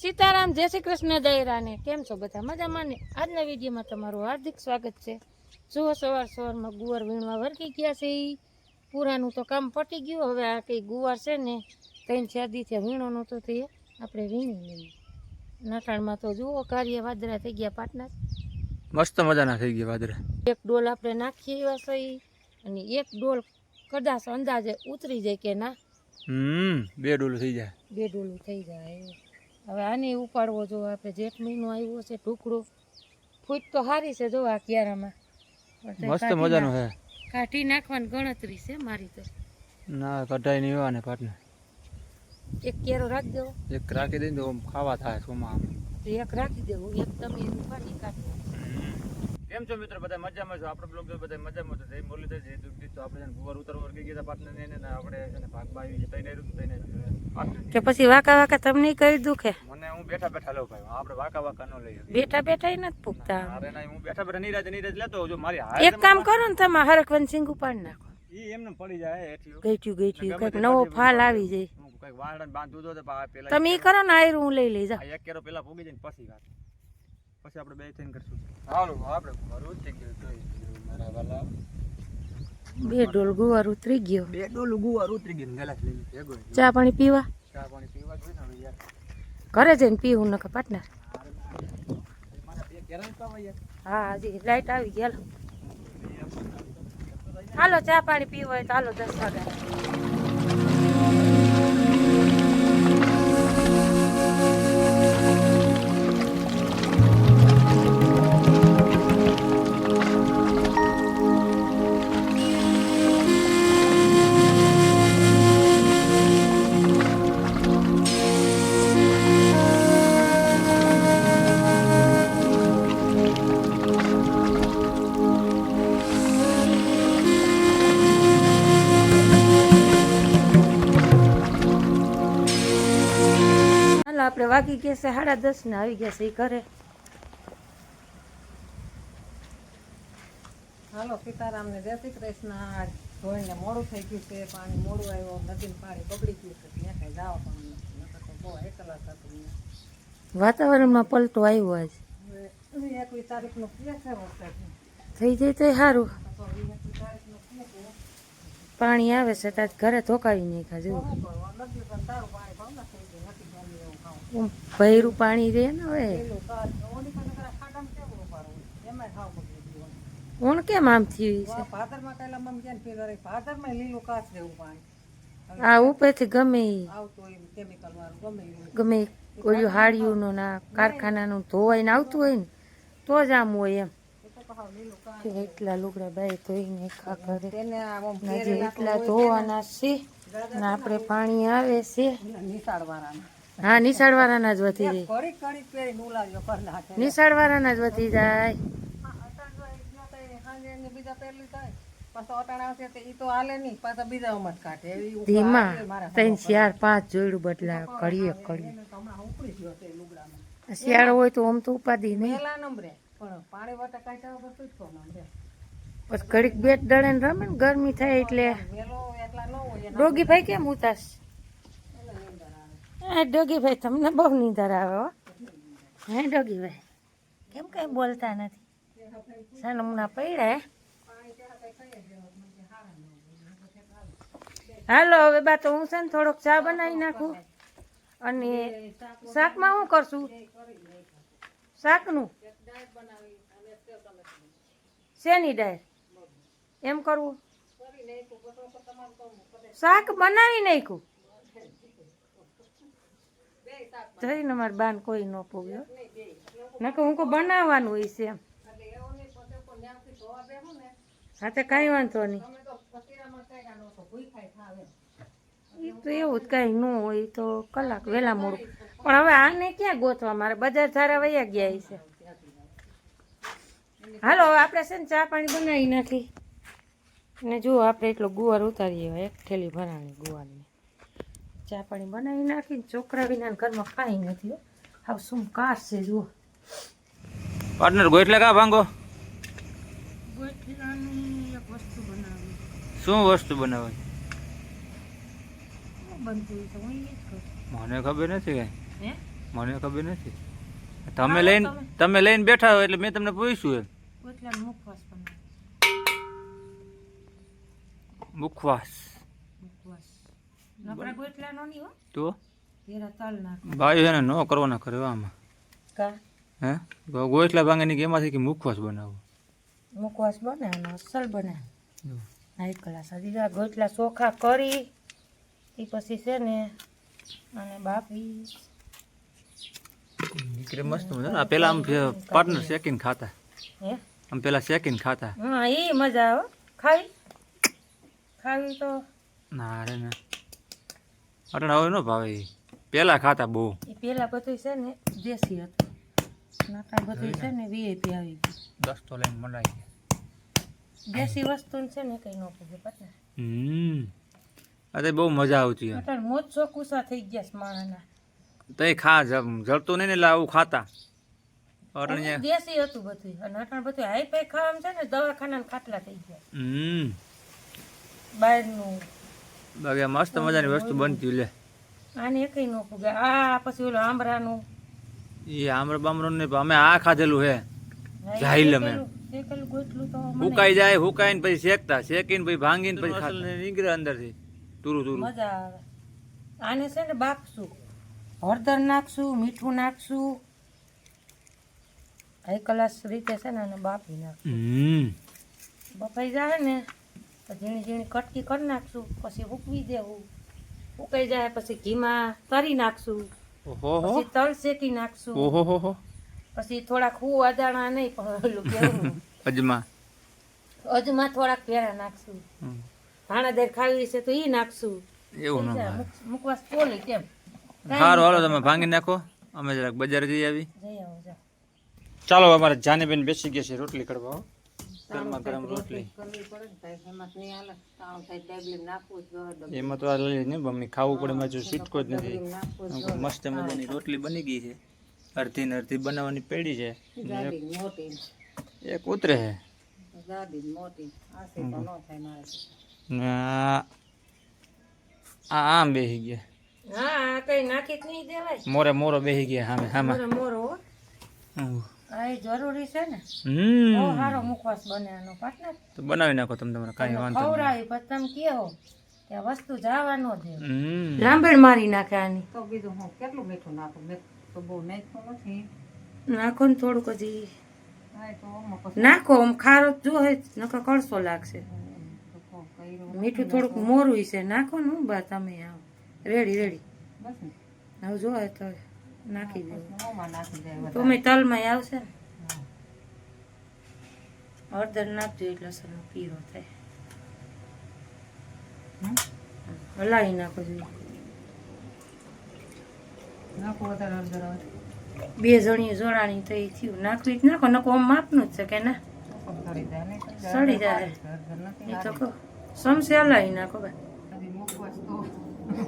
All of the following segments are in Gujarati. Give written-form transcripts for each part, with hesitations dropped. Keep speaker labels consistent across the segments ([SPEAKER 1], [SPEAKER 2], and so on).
[SPEAKER 1] સીતારામ, જય શ્રી કૃષ્ણ દયરાને. કેમ છો બધા? મજામાં ને? આજના વિડીયોમાં તમારું હાર્દિક સ્વાગત છે. જુઓ, સવારમાં ગુવાર વીણવા વરકી ગયા છે. પૂરાનું તો કામ પટી ગયું. હવે આ કંઈ ગુવાર છે ને 3-4 દિવસથી વીણવાનો તો તે આપણે વીણી લઈએ. નાટાણમાં તો જુઓ કાર્ય વાદરા થઈ ગયા પાટના,
[SPEAKER 2] મસ્ત મજાના થઈ ગયા વાદરા.
[SPEAKER 1] એક ડોલ આપણે નાખીએ એવા સહી, અને એક ડોલ કદાચ અંદાજે ઉતરી જાય કે ના
[SPEAKER 2] 2 ડોલું થઈ જાય,
[SPEAKER 1] 2 ડોલું થઈ જાય. હવે આને ઉપાડવો જો. આપણે જેઠ મહિનો આવ્યો છે, ટુકડો ફૂટ તો સારી છે જો આ ક્યારામાં.
[SPEAKER 2] મસ્ત મજાનું છે.
[SPEAKER 1] કાઢી નાખવાની ગણતરી છે મારી તો.
[SPEAKER 2] ના કઢાઈ નહીં હોય ને પાટને.
[SPEAKER 1] એક કેરો રાખી દેવો,
[SPEAKER 2] એક રાખી દઈને તો ખાવા થાય સોમાં.
[SPEAKER 1] તો એક રાખી દેવું, એક તમે ઉપાડી કાઢી.
[SPEAKER 2] કેમ છો મિત્રો? બધા મજામાં છો? આપણે બ્લોગ બધા મજામાં છે. જય મુરલીધર, જય દુઃખી. તો આપણે ગુવાર ઉતરવા વરકી ગયા પાટને ને આપણે છે ને ભાગમાં આવી છે. તઈને
[SPEAKER 1] કે પછી વાકા વાકા તમને કહી દુખે?
[SPEAKER 2] મને હું બેઠા બેઠા લો ભાઈ, આપણે વાકા વાકા ન લઈએ.
[SPEAKER 1] બેઠા બેઠા ય નથી પૂગતા.
[SPEAKER 2] અરે ના, હું બેઠા બેઠા નીરજ લેતો જો મારી
[SPEAKER 1] એક કામ કરો ને, તમે હરખવન સિંગ ઉપાડી નાખો.
[SPEAKER 2] ઈ એમને પડી જાય એટલું.
[SPEAKER 1] ગઈટ્યું કઈક નવો ફાલ આવી જાય.
[SPEAKER 2] કઈક વાળા બાંધું તો પેલા
[SPEAKER 1] તમે ઈ કરો ને, આયરું હું લઈ લઈ જા.
[SPEAKER 2] એક કેરો પેલા પૂગી જાય પછી વાત, પછી આપણે બે થઈને કરશું. હાલો આપણે ભરું થઈ ગયું મારા વાલા.
[SPEAKER 1] 2 ડોલ ગુવાર ઉતરી ગયો.
[SPEAKER 2] 2 ડોલ ગુવાર ઉતરી ગયું. ગલાસ લઈ ભેગો.
[SPEAKER 1] ચા પાણી પીવા?
[SPEAKER 2] ચા પાણી પીવા જોઈએ ને યાર.
[SPEAKER 1] ઘરે જઈને પીવું નકર પાટના.
[SPEAKER 2] મારા બે કેરા પાવા યાર.
[SPEAKER 1] હા, હજી લાઈટ આવી ગઈ. હાલો ચા પાણી પીવો હોય તો હાલો 10 વાગ્યા. આપણે વાગી ગયા છે 10:30 ને આવી ગયા છે ઘરે.
[SPEAKER 3] હાલો સીતારામ ને જય શ્રી કૃષ્ણ. ધોઈને મોડું થઈ ગયું છે, પાણી મોડું આવ્યું, નદીનું પાણી બગડી ગયું છે, ત્યાં કઈ જવા પણ નથી. તો બહુ એકલા થતું.
[SPEAKER 1] વાતાવરણમાં પલટો આવ્યો આજ.
[SPEAKER 3] હવે 21 તારીખનું કે છે વરસાદ.
[SPEAKER 1] થઈ જાય તો સારું.
[SPEAKER 3] તો 21 તારીખનું કે છે.
[SPEAKER 1] પાણી આવે છે ત્યાં ઘરે ધોકાવી નહીં ખા જેવું.
[SPEAKER 3] નદી પણ તારું પાણી ભાવ ના થઈ ગયું નથી ગમી એવું ખાવું.
[SPEAKER 1] ભૈરું પાણી રહે ને હવે.
[SPEAKER 3] પેલું કાચ ઓની પણ ખાડામાં કેવું ઉપાડવું એમાં ખાવ બગડી ગયું.
[SPEAKER 1] કોણ કેમ આમ થયું છે?
[SPEAKER 3] ભાદરમાં કઈલા મમ ક્યાં પીધા ભાદરમાં લીલું કાચ જેવું પાણી
[SPEAKER 1] આ ઉપરથી ગમે ઈ
[SPEAKER 3] આવતું હોય કેમિકલ વાળું ગમે એવું.
[SPEAKER 1] ગમે કોઈ હાડિયુંનું ના કારખાનાનું ધોવાઈને આવતું હોય ને તો જ આમ હોય એમ. કે એટલા લુગડા બાય ધોઈને ખા કરે
[SPEAKER 3] તેને આમ
[SPEAKER 1] હજી એટલા ધોવાના છે ને આપણે પાણી આવે છે.
[SPEAKER 3] નિશાળવાળાના
[SPEAKER 1] હા, નિશાળવાળાના જ વધી જાય.
[SPEAKER 3] કડી કડી પહેરીને ઉલાવ્યો કર નાખે.
[SPEAKER 1] નિશાળવાળાના જ વધી જાય.
[SPEAKER 3] બીજા પહેરલી થાય પાછો અટાણ આવશે તો ઈ તો હાલે નહીં, પાછા બીજા ઉમર કાઢે એવી
[SPEAKER 1] ધીમા 3, 4, 5 જોડું બદલા કરીએ
[SPEAKER 3] હમણાં ઉપડી ગયો છે લુગડામાં.
[SPEAKER 1] શિયાળો હોય તો આમ તો ઉપાધિ નહીં.
[SPEAKER 3] પહેલા નંબરે પણ પાણી વાટા કાઢ્યા વગર શું જ પ્રોબ્લેમ છે.
[SPEAKER 1] પછી ઘડીક બેટ દળે ને રમે ને ગરમી થાય એટલે
[SPEAKER 3] વેલો એટલા ન હોય
[SPEAKER 1] ડોગી ભાઈ કેમ ઉતાસ? હા ડોગી ભાઈ તમને બહુ નીંદર આવે હો. હે ડોગી ભાઈ કેમ કઈ બોલતા નથી? સાનમના પડ્યા. હાલો હવે બા તો હું છે ને થોડોક ચા બનાવી નાખું. અને શાકમાં શું કરશું? શાકનું શેની ડાળ એમ કરવું? શાક બનાવી નાખ્યું. જઈને મારે બાન કોઈ ન પૂગ્યો નકર હું કો બનાવવાનું હોય છે એમ. હા તો કાંઈ વાંધો નહીં. એ તો એવું જ કાંઈ ન હોય તો કલાક વહેલા મોડું. પણ હવે આને ક્યાં ગોતવા? મારે બજાર ધારા વયા ગયા છે. હાલો આપણે છે ને ચા પાણી બનાવી નાખી ને જુઓ આપણે એટલો ગુવાર ઉતારીએ. 1 થેલી ભરાણી ગુવારની ચા પાણી બનાવી નાખીને છોકરા વિના ઘરમાં કાંઈ નથી. હવે શું કાશ છે જુઓ.
[SPEAKER 2] પાર્ટનર ગોઠલે કા ભાંગો?
[SPEAKER 1] ગોઠલાની એક વસ્તુ બનાવી.
[SPEAKER 2] શું વસ્તુ બનાવવાની?
[SPEAKER 1] બનતું હોય તો હું એ જ કરું.
[SPEAKER 2] મને ખબર નથી કઈ.
[SPEAKER 1] હે
[SPEAKER 2] મને ખબર નથી. તમે લઈને બેઠા હો એટલે મેં તમને પૂછ્યું એમ.
[SPEAKER 1] ગોટલાનો મુખવાસ બનાવ્યો.
[SPEAKER 2] મુખવાસ
[SPEAKER 1] મુખવાસ નકરા ગોટલાનો નહીં હો,
[SPEAKER 2] તો
[SPEAKER 1] તેરા તલ નાખ.
[SPEAKER 2] ભાઈ એને ન કરવાના કરે આમાં.
[SPEAKER 1] કા
[SPEAKER 2] હે ગોઠલા ભાંગીને કે એમાંથી કે મુખવાસ બનાવો.
[SPEAKER 1] મુખવાસ બને અને અસલ બને. હાઈ ક્લાસ હજી ગોટલા ચોખા કરી એ પછી છે ને અને બાફી
[SPEAKER 2] નીકળે મસ્ત મજા. આ પેલા આમ પાર્ટનર શેકીને ખાતા.
[SPEAKER 1] હે
[SPEAKER 2] આમ પેલા શેકીને ખાતા.
[SPEAKER 1] હા એ મજા આવે ખાવી ખાવી તો
[SPEAKER 2] ના રે ના અટણ હવે ન ભાવે ઈ. પેલા ખાતા બહુ.
[SPEAKER 1] એ પેલા બધું છે ને દેશી હતું, નાકા બધું છે ને વીઆઈપી આવી ગયું.
[SPEAKER 2] દસ્તો લઈને મંડાઈ
[SPEAKER 1] દેશી વસ્તુ છે ને કઈ ન પૂછે પતા.
[SPEAKER 2] અરે બહુ મજા આવતી યાર.
[SPEAKER 1] અત્યારે મોજ ચોકુસા થઈ ગયા છે માણસના.
[SPEAKER 2] તઈ ખા જળતું નહીં ને એટલે આવું ખાતા. અટણ
[SPEAKER 1] દેશી હતું બધું અને અટાણ બધું હાઈ ફાઈ ખાવામાં છે ને દવાખાના ખાટલા થઈ ગયા. બહારનું
[SPEAKER 2] બાકી મસ્ત મજાની વસ્તુ બનતી લે.
[SPEAKER 1] આને એકઈ ન પૂગે. આ પછી ઓલો આંબરાનું
[SPEAKER 2] એ આમર બામરો ને અમે આ ખાધેલું હે જાઈલમ એમ.
[SPEAKER 1] શેકેલું ગોટલું તો
[SPEAKER 2] હુકાઈ જાય, હુકાઈને પછી શેકતા, શેકીને પછી ભાંગીને પછી ખાતા. નીકળે અંદરથી તુરું તુરું.
[SPEAKER 1] મજા આવે. આને છે ને બાફશું, હળદર નાખશું, મીઠું નાખશું, હાઈ ક્લાસ રીતે છે ને આને બાફી નાખશું. બફાઈ જાય ને તો ઝીણી ઝીણી કટકી કરી નાખશું, પછી ઉકવી દેવું. ઉકાઈ જાય પછી ઘીમાં તરી નાખશું, પછી તલ શેકી નાખશું,
[SPEAKER 2] ઓહો
[SPEAKER 1] પછી થોડાક હું અદાણા નહીં પણ ઓલું કેવું
[SPEAKER 2] અજમા
[SPEAKER 1] અજમા થોડાક પેરા નાખશું. ધાણાદાર ખાવી છે તો ઈ નાખશું.
[SPEAKER 2] એવું ન
[SPEAKER 1] મુખવાસ ચોલી કેમ
[SPEAKER 2] સારું હાલો તમે ભાંગી નાખો, અમે જરાક બજાર જઈ આવી.
[SPEAKER 1] જઈ આવો જા.
[SPEAKER 2] ચાલો અમારે જાનીબેન બેસી ગયા છે રોટલી કરવા. હો. ગરમા ગરમ રોટલી
[SPEAKER 3] કરવી પડે ને ભાઈ, એમાં જ નહીં હાલે. તાણું થાય ટેબલેટ નાખવું જ જોઈએ.
[SPEAKER 2] એમાં તો આ લઈ ને મમ્મી ખાવું પડે, એમાં જો સીટકો જ નથી.
[SPEAKER 3] નાખવું જ
[SPEAKER 2] મસ્ત મજાની રોટલી બની ગઈ છે. અડધી ને અડધી બનાવવાની પેડી છે.
[SPEAKER 3] જાડી મોટી
[SPEAKER 2] એક ઉતરે છે
[SPEAKER 3] જાડી મોટી આથી તો ન થાય મારે.
[SPEAKER 2] ને આ આમ બેસી ગયા.
[SPEAKER 1] હા કઈ નાખી જ નહીં દેવાય.
[SPEAKER 2] મોરે મોરો બેસી ગયા સામે સામે.
[SPEAKER 1] મોરે મોરો હો. આ એ જરૂરી છે ને.
[SPEAKER 2] હમ
[SPEAKER 1] બહુ સારો મુખવાસ બને આનો પાર્ટનર.
[SPEAKER 2] તો બનાવી નાખો તમે તમારે કાંઈ વાંધો નહીં.
[SPEAKER 1] ખવડાવી પછી તમે કહો કે આ વસ્તુ જવા ન દે.
[SPEAKER 2] હમ
[SPEAKER 1] લાંબેડ મારી નાખે આની.
[SPEAKER 3] તો કીધું હું કેટલું મીઠું નાખું, મેં તો બહુ નાખ્યું નથી.
[SPEAKER 1] નાખો ને થોડુંક હજી
[SPEAKER 3] હા તો આમાં પછી
[SPEAKER 1] નાખો, આમ ખારો જ જોહે નકર કળસો લાગશે.
[SPEAKER 3] તો કોણ કર્યું
[SPEAKER 1] મીઠું થોડુંક મોરું છે, નાખો ને હું બા તમે આવો રેડી રેડી.
[SPEAKER 3] બસ ને
[SPEAKER 1] હવે જોહે તો નાખી દેવું.
[SPEAKER 3] મોંમાં નાખી જાય
[SPEAKER 1] તો મેં તલમાં આવશે ને હળદર નાખજો એટલે સરનો પીરો થાય. હલાવી નાખો જોઈએ.
[SPEAKER 3] નાખું વધારે હળદર આવે.
[SPEAKER 1] બે જણી જોડાણી તો એ થયું નાખવી જ નાખો, નકો આમ માપનું જ છે કે ના
[SPEAKER 3] સડી જાય ને
[SPEAKER 1] સડી જાય.
[SPEAKER 3] હળદર નથી
[SPEAKER 1] એ તો કહો સમસે હલાવી નાખો બા.
[SPEAKER 3] હજી મુખવાસ તો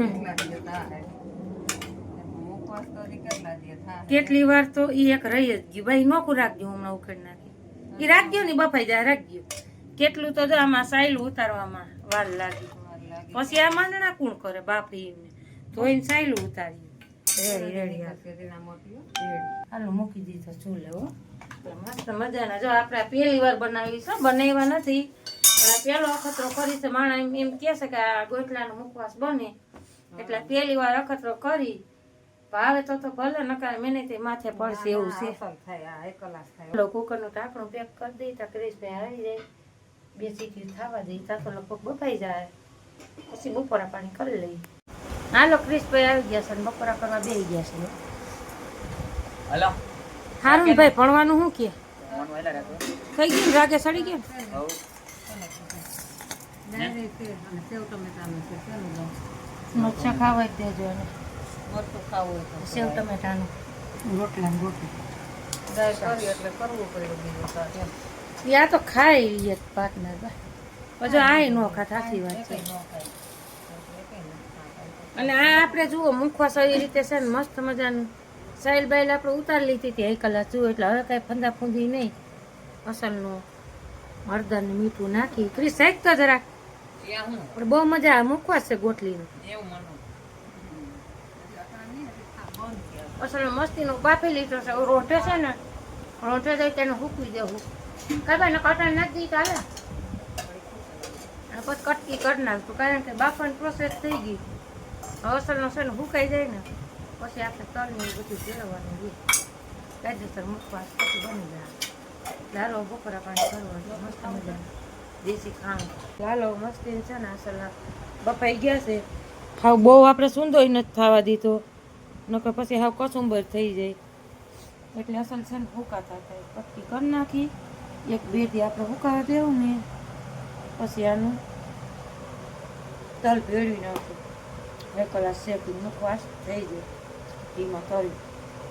[SPEAKER 3] કેટલા દિવસ થાય. મુખવાસ તો હજી કેટલા દિવસ થાય.
[SPEAKER 1] કેટલી વાર તો એ એક રહી જ ગયું ભાઈ, નોખું રાખજો હમણાં ઉખેડ નાખી. એ રાખજો ને બફાઈ જાય રાખજો. કેટલું તો જો આમાં સાયલું ઉતારવામાં વાર લાગી. પછી આ માંડણા કુણ કરે બાપી એમને ધોઈને સાયલું ઉતારી. રેડી રેડી હાલો મૂકી દીધો ચૂલે. હો મસ્ત મજાના. જો આપણે પહેલી વાર બનાવી છે, બનાવ્યા નથી પણ પહેલો અખતરો કરી છે. માણસ એમ કહે છે કે આ ગોટલાનો મુખવાસ બને એટલે પહેલી વાર અખતરો કરી. ભાવે તો ભલે નકાર મેને તે માથે પડશે એવું છે. હાલો કુકરનું ઢાંકણું પેક કરી દઈ તો ક્રિસ્પી આવી જાય. 2 સીટી થવા દઈ તો લગભગ બફાઈ જાય. પછી બપોરા પાણી કરી લઈ. હાલો ક્રિસ્પી આવી ગયા છે ને બપોરા કરવા બેસી ગયા છે.
[SPEAKER 2] હાલો
[SPEAKER 1] હારું ને ભાઈ ભણવાનું શું કે થઈ ગયું ને? રાગે સડી ગયા
[SPEAKER 3] સેવ ટમેટાનું છે શેનું દઉં?
[SPEAKER 1] મરચાં ખાવા જ દેજો અને
[SPEAKER 3] મરચું ખાવું હોય તો
[SPEAKER 1] સેવ ટમેટાનું રોટલા ને રોટલી.
[SPEAKER 3] દાળ કરી એટલે કરવું પડ્યું બીજું કાંઈ એમ.
[SPEAKER 1] આ તો ખાઈ લઈએ પાર્ટનર બા. પછી આ ન ખાત સાચી વાત છે.
[SPEAKER 3] એકેય ન ખાય. એકેય નથી ખાતા.
[SPEAKER 1] અને આ આપણે જુઓ મુખવાસ એવી રીતે છે ને મસ્ત મજાનું સાઈલ બાઈલ આપણે ઉતારી લીધી હતી એક કલાક જુઓ એટલે હવે કાંઈ ફંદા ફૂંદી નહીં. અસલનું હળદર ને મીઠું નાખી ક્રીસ સાઈક તો જરાક
[SPEAKER 3] ત્યાં હું
[SPEAKER 1] પણ બહુ મજા આવે. મુખવાસ છે ગોટલીનું.
[SPEAKER 3] એવું માનું.
[SPEAKER 1] અસલ મસ્તીનું બાફી લીધો છે રોંઢે છે ને રોંઢે દઈ તેને હૂકવી દેવું કાંઈ કટાણ નથી ચાલે અને પછી કટકી કરી નાખતું કારણ કે બાફવાની પ્રોસેસ થઈ ગઈ અસલનો છે ને હુકાઈ જાય ને પછી આપણે તલને એ બધું ફેરવવાનું હોય કાયદેસર મૂકવા પછી બની જાય લાલો બપોરા પાણી કરવાનું મસ્ત મજા દેશી ખાણ લાલો મસ્તી છે ને અસલ બફાઈ ગયા છે હાવ બહુ આપણે સૂંદોય નથી થવા દીધો નકર પછી હાવ કસુંબર થઈ જાય એટલે અસલ છે ને હુકાતા થાય કટકી કરી નાખી એક બે દી આપણે હુકાવા દેવું ને પછી આનું તલ ભેળવી નાખું 1 કલાક શેકી મુખવાસ થઈ જાય ઘીમાં તળી